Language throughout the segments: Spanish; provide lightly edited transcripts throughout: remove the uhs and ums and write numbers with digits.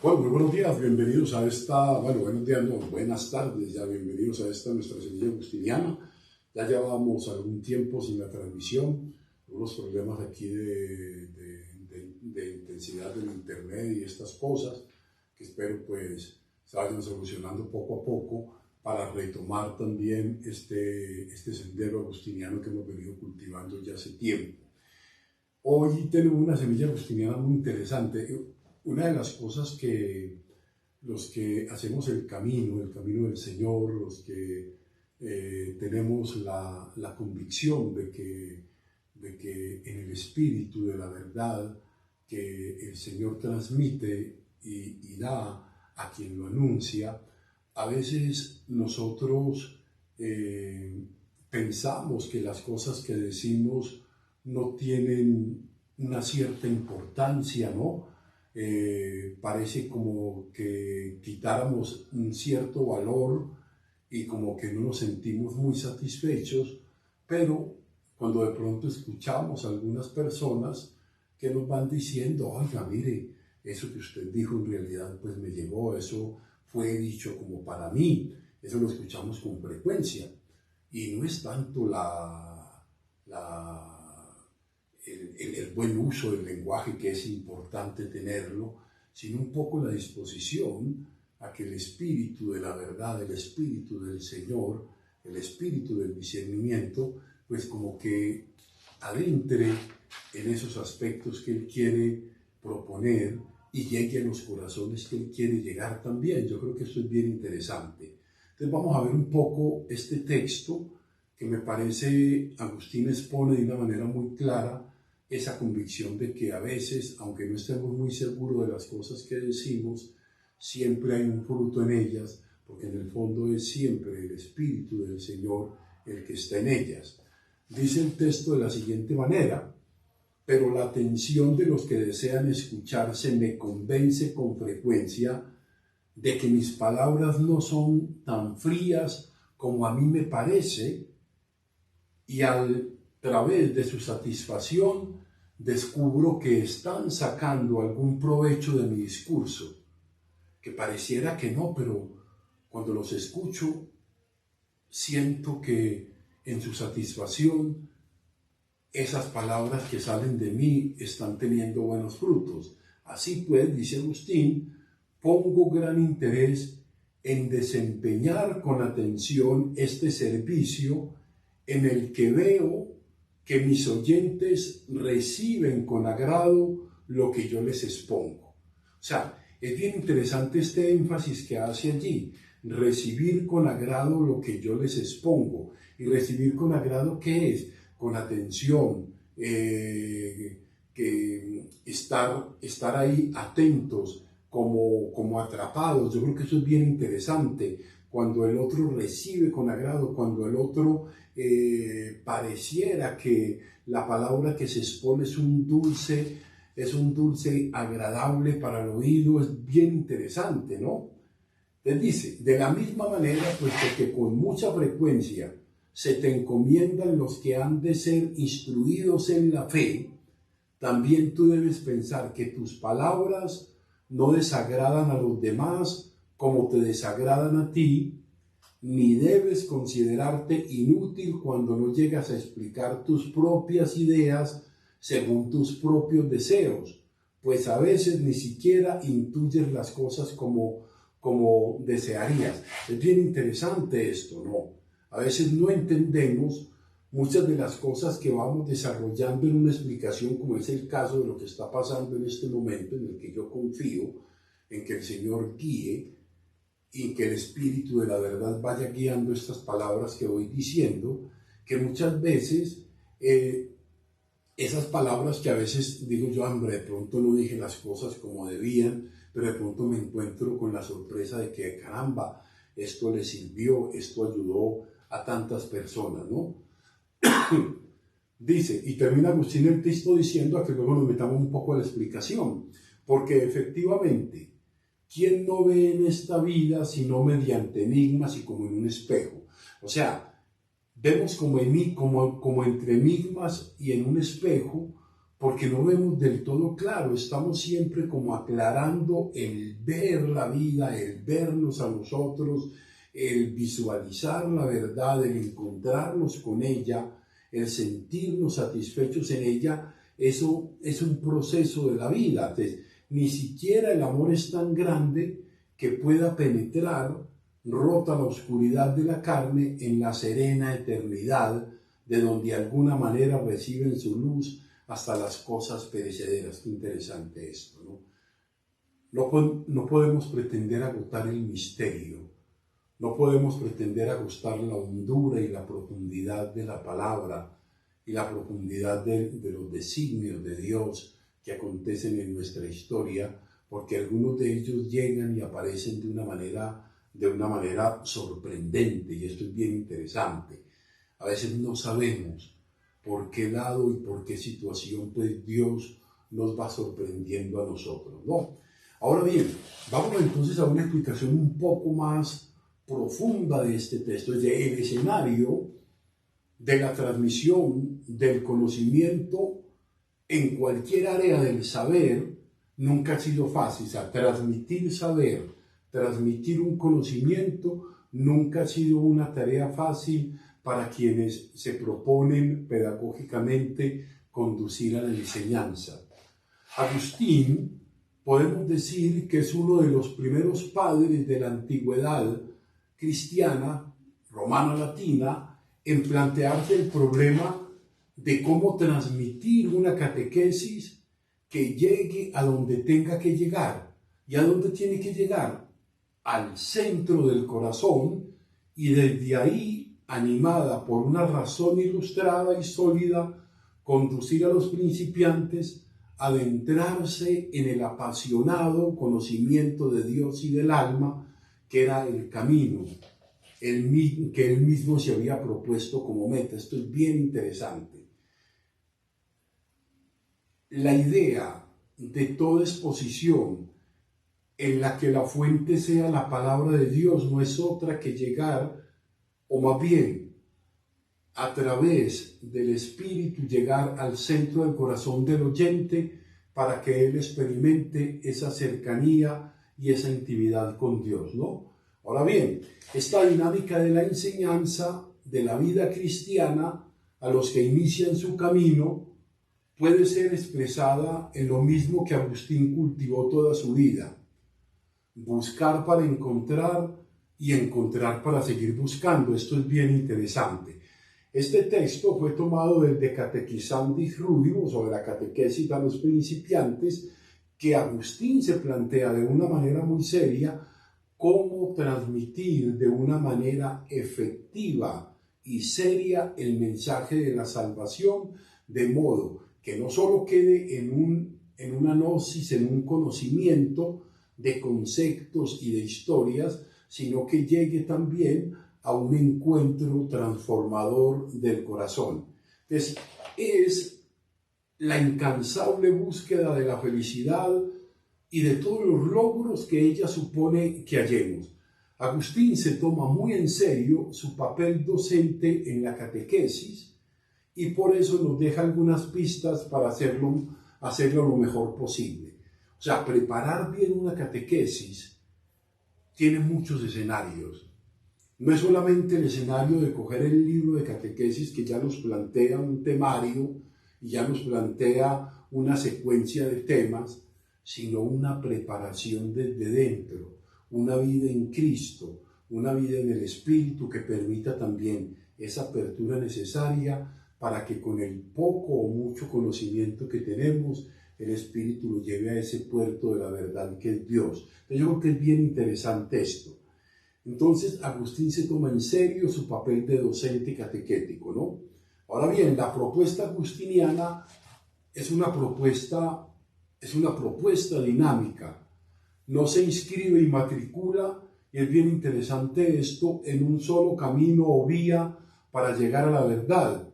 Bueno, muy buenos días, bienvenidos a esta, bueno, buenos días, no, buenas tardes ya, bienvenidos a esta nuestra semilla agustiniana. Ya llevábamos algún tiempo sin la transmisión, unos problemas aquí de intensidad del internet y estas cosas, que espero pues se vayan solucionando poco a poco para retomar también este sendero agustiniano que hemos venido cultivando ya hace tiempo. Hoy tenemos una semilla agustiniana muy interesante. Una de las cosas que los que hacemos el camino del Señor, los que tenemos la convicción de que en el espíritu de la verdad que el Señor transmite y da a quien lo anuncia, a veces nosotros pensamos que las cosas que decimos no tienen una cierta importancia, ¿no? Parece como que quitáramos un cierto valor y como que no nos sentimos muy satisfechos, pero cuando de pronto escuchamos a algunas personas que nos van diciendo, oiga, mire, eso que usted dijo en realidad pues me llegó, eso fue dicho como para mí, eso lo escuchamos con frecuencia y no es tanto el buen uso del lenguaje, que es importante tenerlo, sino un poco la disposición a que el espíritu de la verdad, el espíritu del Señor, el espíritu del discernimiento, pues como que adentre en esos aspectos que Él quiere proponer y llegue a los corazones que Él quiere llegar también. Yo creo que esto es bien interesante. Entonces vamos a ver un poco este texto que me parece Agustín expone de una manera muy clara esa convicción de que a veces, aunque no estemos muy seguros de las cosas que decimos, siempre hay un fruto en ellas, porque en el fondo es siempre el Espíritu del Señor el que está en ellas. Dice el texto de la siguiente manera: pero la atención de los que desean escucharse me convence con frecuencia de que mis palabras no son tan frías como a mí me parece, y a través de su satisfacción descubro que están sacando algún provecho de mi discurso, que pareciera que no, pero cuando los escucho siento que en su satisfacción esas palabras que salen de mí están teniendo buenos frutos. Así pues, dice Agustín, pongo gran interés en desempeñar con atención este servicio en el que veo que mis oyentes reciben con agrado lo que yo les expongo. O sea, es bien interesante este énfasis que hace allí, recibir con agrado lo que yo les expongo. Y recibir con agrado, ¿qué es? Con atención, que estar ahí atentos, como atrapados. Yo creo que eso es bien interesante, cuando el otro recibe con agrado, cuando el otro pareciera que la palabra que se expone es un dulce agradable para el oído, es bien interesante, ¿no? Él dice, de la misma manera, puesto que con mucha frecuencia se te encomiendan los que han de ser instruidos en la fe, también tú debes pensar que tus palabras no desagradan a los demás como te desagradan a ti, ni debes considerarte inútil cuando no llegas a explicar tus propias ideas según tus propios deseos, pues a veces ni siquiera intuyes las cosas como desearías. Es bien interesante esto, ¿no? A veces no entendemos muchas de las cosas que vamos desarrollando en una explicación, como es el caso de lo que está pasando en este momento, en el que yo confío en que el Señor guíe y que el Espíritu de la verdad vaya guiando estas palabras que voy diciendo, que muchas veces esas palabras que a veces digo yo, hombre, de pronto no dije las cosas como debían, pero de pronto me encuentro con la sorpresa de que, caramba, esto le sirvió, esto ayudó a tantas personas, ¿no? Dice, y termina Agustín el texto diciendo, a que luego nos metamos un poco a la explicación, porque efectivamente, ¿quién no ve en esta vida sino mediante enigmas y como en un espejo? O sea, vemos como entre enigmas y en un espejo porque no vemos del todo claro, estamos siempre como aclarando el ver la vida, el vernos a nosotros, el visualizar la verdad, el encontrarnos con ella, el sentirnos satisfechos en ella. Eso es un proceso de la vida. Entonces, ni siquiera el amor es tan grande que pueda penetrar, rota la oscuridad de la carne en la serena eternidad, de donde de alguna manera reciben su luz hasta las cosas perecederas. Qué interesante esto, ¿no? No podemos pretender agotar el misterio, no podemos pretender agotar la hondura y la profundidad de la palabra y la profundidad de los designios de Dios que acontecen en nuestra historia, porque algunos de ellos llegan y aparecen de una manera sorprendente, y esto es bien interesante. A veces no sabemos por qué lado y por qué situación pues Dios nos va sorprendiendo a nosotros, ¿no? Ahora bien, vamos entonces a una explicación un poco más profunda de este texto. Es el escenario de la transmisión del conocimiento en cualquier área del saber nunca ha sido fácil. O sea, transmitir saber, transmitir un conocimiento nunca ha sido una tarea fácil para quienes se proponen pedagógicamente conducir a la enseñanza. Agustín, podemos decir que es uno de los primeros padres de la antigüedad cristiana, romano-latina, en plantearse el problema de cómo transmitir una catequesis que llegue a donde tenga que llegar. ¿Y a dónde tiene que llegar? Al centro del corazón, y desde ahí, animada por una razón ilustrada y sólida, conducir a los principiantes a adentrarse en el apasionado conocimiento de Dios y del alma, que era el camino que él mismo se había propuesto como meta. Esto es bien interesante. La idea de toda exposición en la que la fuente sea la palabra de Dios no es otra que llegar, o más bien, a través del Espíritu, llegar al centro del corazón del oyente para que él experimente esa cercanía y esa intimidad con Dios, ¿no? Ahora bien, esta dinámica de la enseñanza de la vida cristiana a los que inician su camino puede ser expresada en lo mismo que Agustín cultivó toda su vida: buscar para encontrar y encontrar para seguir buscando. Esto es bien interesante. Este texto fue tomado del De Catechizandis Rubium, sobre la catequesis a los principiantes, que Agustín se plantea de una manera muy seria cómo transmitir de una manera efectiva y seria el mensaje de la salvación, de modo que no solo quede en una gnosis, en un conocimiento de conceptos y de historias, sino que llegue también a un encuentro transformador del corazón. Entonces, es la incansable búsqueda de la felicidad y de todos los logros que ella supone que hallemos. Agustín se toma muy en serio su papel docente en la catequesis, y por eso nos deja algunas pistas para hacerlo lo mejor posible. O sea, preparar bien una catequesis tiene muchos escenarios. No es solamente el escenario de coger el libro de catequesis, que ya nos plantea un temario y ya nos plantea una secuencia de temas, sino una preparación desde dentro, una vida en Cristo, una vida en el Espíritu que permita también esa apertura necesaria para que con el poco o mucho conocimiento que tenemos, el Espíritu lo lleve a ese puerto de la verdad que es Dios. Yo creo que es bien interesante esto. Entonces, Agustín se toma en serio su papel de docente catequético, ¿no? Ahora bien, la propuesta agustiniana es una propuesta dinámica. No se inscribe y matricula, y es bien interesante esto, en un solo camino o vía para llegar a la verdad.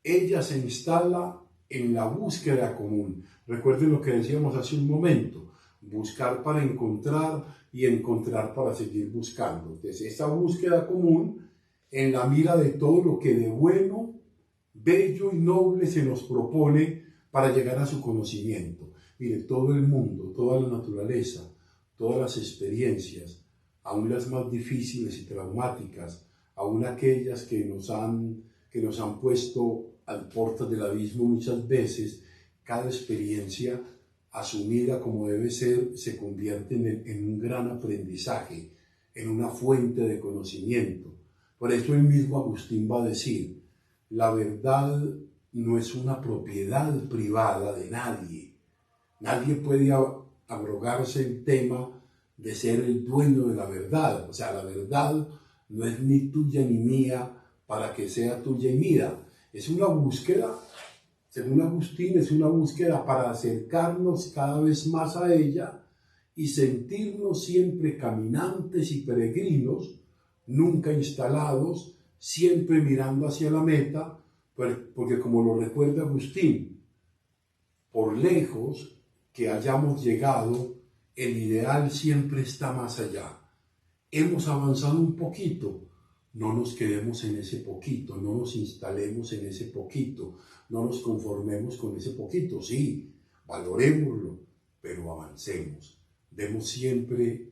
Ella se instala en la búsqueda común. Recuerden lo que decíamos hace un momento: buscar para encontrar y encontrar para seguir buscando. Entonces, esta búsqueda común en la mira de todo lo que de bueno, bello y noble se nos propone para llegar a su conocimiento. Mire, todo el mundo, toda la naturaleza, todas las experiencias, aún las más difíciles y traumáticas, aún aquellas que nos han puesto al portas del abismo muchas veces, cada experiencia asumida como debe ser se convierte en un gran aprendizaje, en una fuente de conocimiento. Por eso el mismo Agustín va a decir, la verdad no es una propiedad privada de nadie. Nadie puede abrogarse el tema de ser el dueño de la verdad. O sea, la verdad no es ni tuya ni mía para que sea tuya y mía. Es una búsqueda, según Agustín, es una búsqueda para acercarnos cada vez más a ella y sentirnos siempre caminantes y peregrinos, nunca instalados, siempre mirando hacia la meta, porque como lo recuerda Agustín, por lejos que hayamos llegado, el ideal siempre está más allá. Hemos avanzado un poquito, no nos quedemos en ese poquito, no nos instalemos en ese poquito, no nos conformemos con ese poquito, sí, valorémoslo, pero avancemos. Demos siempre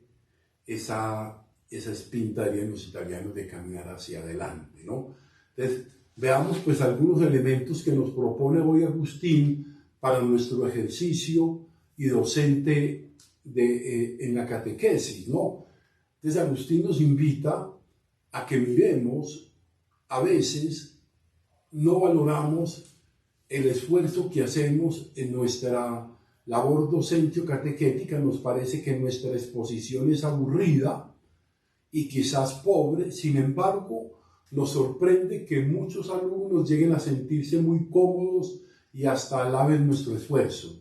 esa espinta, dirían los italianos, de caminar hacia adelante, ¿no? Entonces, veamos pues algunos elementos que nos propone hoy Agustín para nuestro ejercicio y docente en la catequesis, ¿no? Entonces Agustín nos invita a que miremos, a veces no valoramos el esfuerzo que hacemos en nuestra labor docente o catequética, nos parece que nuestra exposición es aburrida y quizás pobre, sin embargo, nos sorprende que muchos alumnos lleguen a sentirse muy cómodos y hasta alaben nuestro esfuerzo.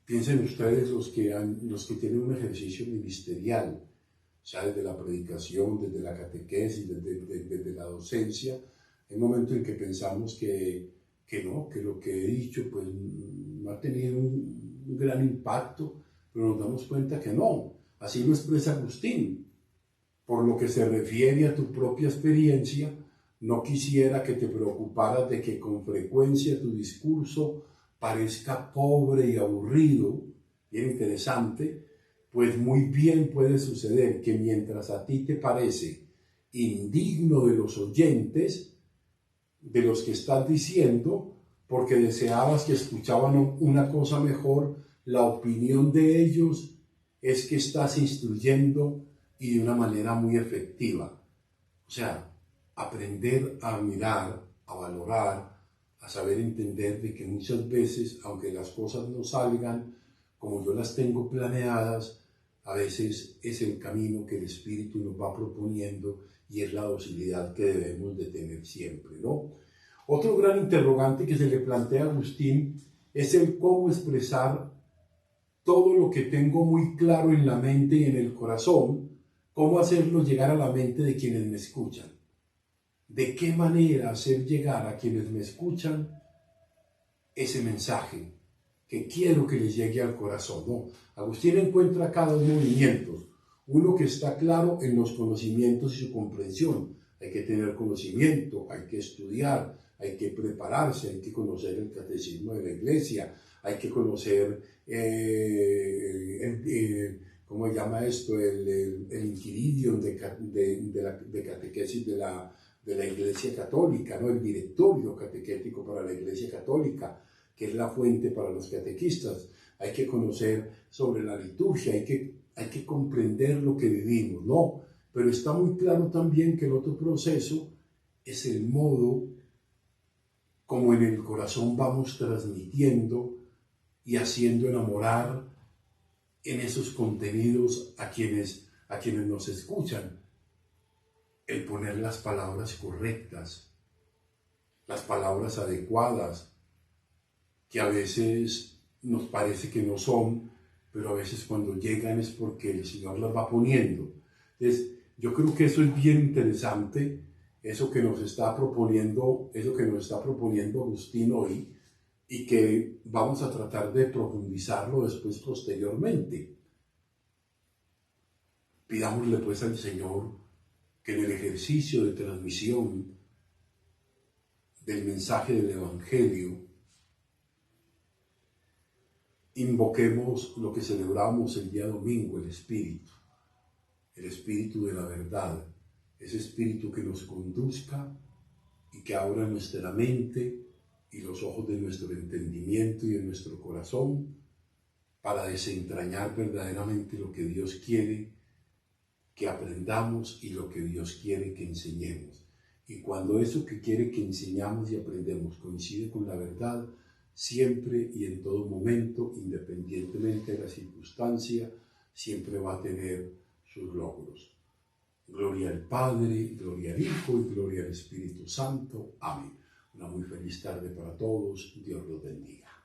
Piensen ustedes los que tienen un ejercicio ministerial, o sea, desde la predicación, desde la catequesis, desde la docencia. Hay momentos en que pensamos que lo que he dicho pues no ha tenido un gran impacto, pero nos damos cuenta que no. Así lo expresa Agustín. Por lo que se refiere a tu propia experiencia, no quisiera que te preocuparas de que con frecuencia tu discurso parezca pobre y aburrido. Bien interesante, pues muy bien puede suceder que mientras a ti te parece indigno de los oyentes, de los que estás diciendo, porque deseabas que escuchaban una cosa mejor, la opinión de ellos es que estás instruyendo y de una manera muy efectiva. O sea, aprender a mirar, a valorar, a saber entender de que muchas veces, aunque las cosas no salgan como yo las tengo planeadas, a veces es el camino que el Espíritu nos va proponiendo y es la docilidad que debemos de tener siempre, ¿no? Otro gran interrogante que se le plantea a Agustín es el cómo expresar todo lo que tengo muy claro en la mente y en el corazón, cómo hacerlo llegar a la mente de quienes me escuchan. ¿De qué manera hacer llegar a quienes me escuchan ese mensaje que quiero que les llegue al corazón? ¿No? Agustín encuentra acá dos movimientos. Uno que está claro en los conocimientos y su comprensión. Hay que tener conocimiento, hay que estudiar, hay que prepararse, hay que conocer el catecismo de la Iglesia, hay que conocer, ¿cómo se llama esto? El inquiridium de catequesis de la Iglesia Católica, ¿no? El directorio catequético para la Iglesia Católica, que es la fuente para los catequistas. Hay que conocer sobre la liturgia, hay que comprender lo que vivimos, ¿no? Pero está muy claro también que el otro proceso es el modo como en el corazón vamos transmitiendo y haciendo enamorar en esos contenidos a quienes nos escuchan. El poner las palabras correctas, las palabras adecuadas, que a veces nos parece que no son, pero a veces cuando llegan es porque el Señor las va poniendo. Entonces, yo creo que eso es bien interesante, eso que nos está proponiendo Agustín hoy, y que vamos a tratar de profundizarlo después posteriormente. Pidámosle pues al Señor que en el ejercicio de transmisión del mensaje del Evangelio invoquemos lo que celebramos el día domingo, el Espíritu de la verdad, ese Espíritu que nos conduzca y que abra nuestra mente y los ojos de nuestro entendimiento y de nuestro corazón para desentrañar verdaderamente lo que Dios quiere que aprendamos y lo que Dios quiere que enseñemos. Y cuando eso que quiere que enseñamos y aprendemos coincide con la verdad, siempre y en todo momento, independientemente de la circunstancia, siempre va a tener sus logros. Gloria al Padre, gloria al Hijo y gloria al Espíritu Santo. Amén. Una muy feliz tarde para todos. Dios los bendiga.